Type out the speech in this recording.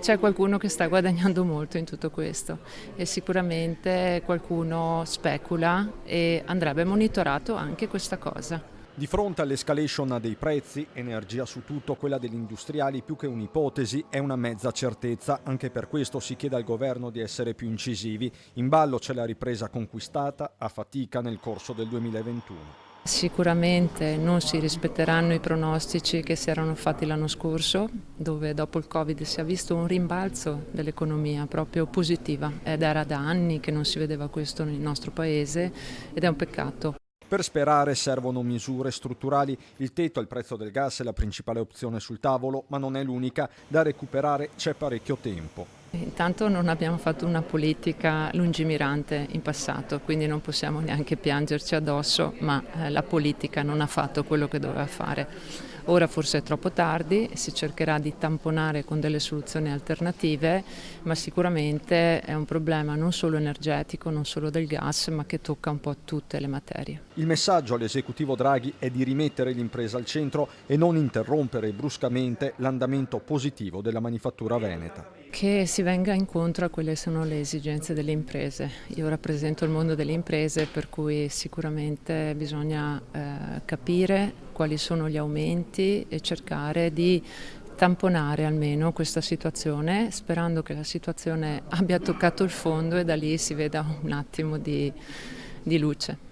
c'è qualcuno che sta guadagnando molto in tutto questo e sicuramente qualcuno specula e andrebbe monitorato anche questa cosa. Di fronte all'escalation dei prezzi, energia su tutto, quella degli industriali più che un'ipotesi è una mezza certezza. Anche per questo si chiede al governo di essere più incisivi. In ballo c'è la ripresa conquistata a fatica nel corso del 2021. Sicuramente non si rispetteranno i pronostici che si erano fatti l'anno scorso, dove dopo il Covid si è visto un rimbalzo dell'economia proprio positiva ed era da anni che non si vedeva questo nel nostro paese ed è un peccato. Per sperare servono misure strutturali. Il tetto al prezzo del gas è la principale opzione sul tavolo, ma non è l'unica. Da recuperare c'è parecchio tempo. Intanto non abbiamo fatto una politica lungimirante in passato, quindi non possiamo neanche piangerci addosso, ma la politica non ha fatto quello che doveva fare. Ora forse è troppo tardi, si cercherà di tamponare con delle soluzioni alternative, ma sicuramente è un problema non solo energetico, non solo del gas, ma che tocca un po' tutte le materie. Il messaggio all'esecutivo Draghi è di rimettere l'impresa al centro e non interrompere bruscamente l'andamento positivo della manifattura veneta. Che si venga incontro a quelle che sono le esigenze delle imprese. Io rappresento il mondo delle imprese, per cui sicuramente bisogna capire quali sono gli aumenti e cercare di tamponare almeno questa situazione, sperando che la situazione abbia toccato il fondo e da lì si veda un attimo di luce.